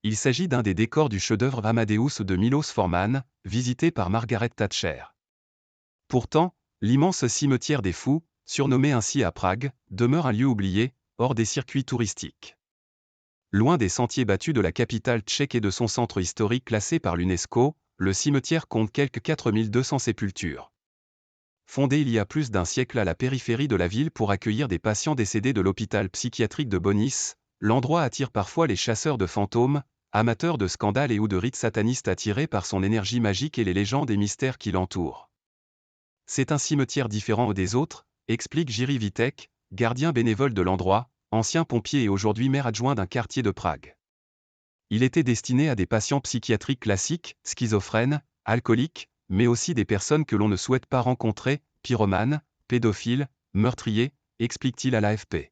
Il s'agit d'un des décors du chef-d'œuvre Amadeus de Miloš Forman, visité par Margaret Thatcher. Pourtant, l'immense cimetière des Fous, surnommé ainsi à Prague, demeure un lieu oublié, hors des circuits touristiques. Loin des sentiers battus de la capitale tchèque et de son centre historique classé par l'UNESCO, le cimetière compte quelques 4200 sépultures. Fondé il y a plus d'un siècle à la périphérie de la ville pour accueillir des patients décédés de l'hôpital psychiatrique de Bonis, l'endroit attire parfois les chasseurs de fantômes, amateurs de scandales et ou de rites satanistes attirés par son énergie magique et les légendes et mystères qui l'entourent. C'est un cimetière différent des autres, explique Jiří Vítek, gardien bénévole de l'endroit, ancien pompier et aujourd'hui maire adjoint d'un quartier de Prague. Il était destiné à des patients psychiatriques classiques, schizophrènes, alcooliques, mais aussi des personnes que l'on ne souhaite pas rencontrer, pyromanes, pédophiles, meurtriers, explique-t-il à l'AFP.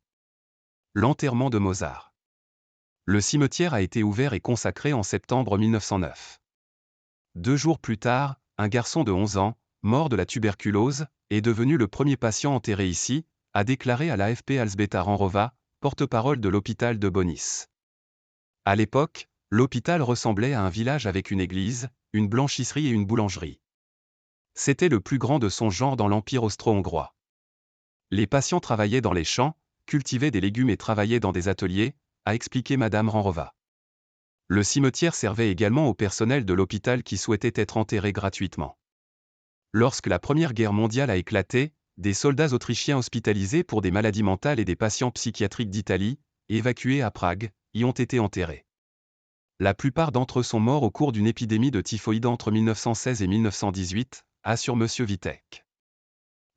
L'enterrement de Mozart. Le cimetière a été ouvert et consacré en septembre 1909. 2 jours plus tard, un garçon de 11 ans, mort de la tuberculose, est devenu le premier patient enterré ici, a déclaré à l'AFP Alžběta Ranrová, porte-parole de l'hôpital de Bonis. À l'époque, l'hôpital ressemblait à un village avec une église, une blanchisserie et une boulangerie. C'était le plus grand de son genre dans l'Empire austro-hongrois. Les patients travaillaient dans les champs, cultivaient des légumes et travaillaient dans des ateliers, a expliqué Madame Ranrová. Le cimetière servait également au personnel de l'hôpital qui souhaitait être enterré gratuitement. Lorsque la Première Guerre mondiale a éclaté, des soldats autrichiens hospitalisés pour des maladies mentales et des patients psychiatriques d'Italie, évacués à Prague, y ont été enterrés. La plupart d'entre eux sont morts au cours d'une épidémie de typhoïde entre 1916 et 1918, assure M. Vítek.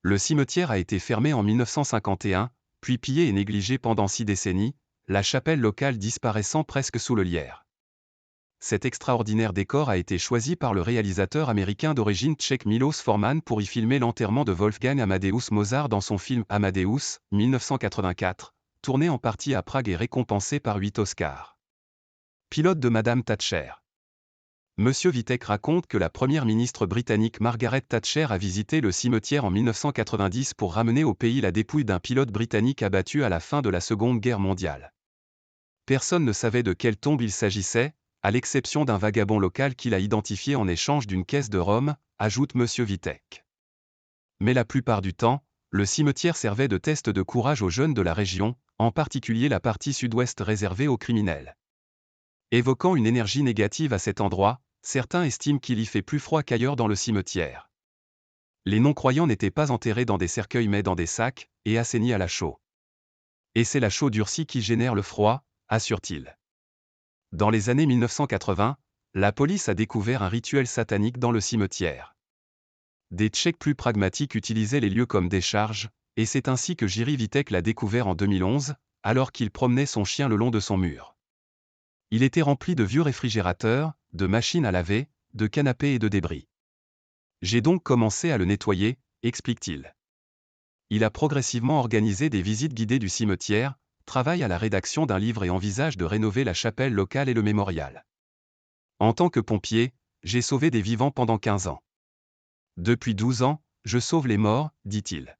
Le cimetière a été fermé en 1951, puis pillé et négligé pendant 6 décennies, la chapelle locale disparaissant presque sous le lierre. Cet extraordinaire décor a été choisi par le réalisateur américain d'origine tchèque Miloš Forman pour y filmer l'enterrement de Wolfgang Amadeus Mozart dans son film Amadeus, 1984, tourné en partie à Prague et récompensé par 8 Oscars. Pilote de Madame Thatcher. Monsieur Vítek raconte que la première ministre britannique Margaret Thatcher a visité le cimetière en 1990 pour ramener au pays la dépouille d'un pilote britannique abattu à la fin de la Seconde Guerre mondiale. Personne ne savait de quelle tombe il s'agissait, à l'exception d'un vagabond local qu'il a identifié en échange d'une caisse de rhum, ajoute Monsieur Vítek. Mais la plupart du temps, le cimetière servait de test de courage aux jeunes de la région, en particulier la partie sud-ouest réservée aux criminels. Évoquant une énergie négative à cet endroit, certains estiment qu'il y fait plus froid qu'ailleurs dans le cimetière. Les non-croyants n'étaient pas enterrés dans des cercueils mais dans des sacs, et assainis à la chaux. Et c'est la chaux durcie qui génère le froid, assure-t-il. Dans les années 1980, la police a découvert un rituel satanique dans le cimetière. Des Tchèques plus pragmatiques utilisaient les lieux comme décharge, et c'est ainsi que Jiří Vítek l'a découvert en 2011, alors qu'il promenait son chien le long de son mur. Il était rempli de vieux réfrigérateurs, de machines à laver, de canapés et de débris. J'ai donc commencé à le nettoyer, explique-t-il. Il a progressivement organisé des visites guidées du cimetière, travaille à la rédaction d'un livre et envisage de rénover la chapelle locale et le mémorial. En tant que pompier, j'ai sauvé des vivants pendant 15 ans. Depuis 12 ans, je sauve les morts, dit-il.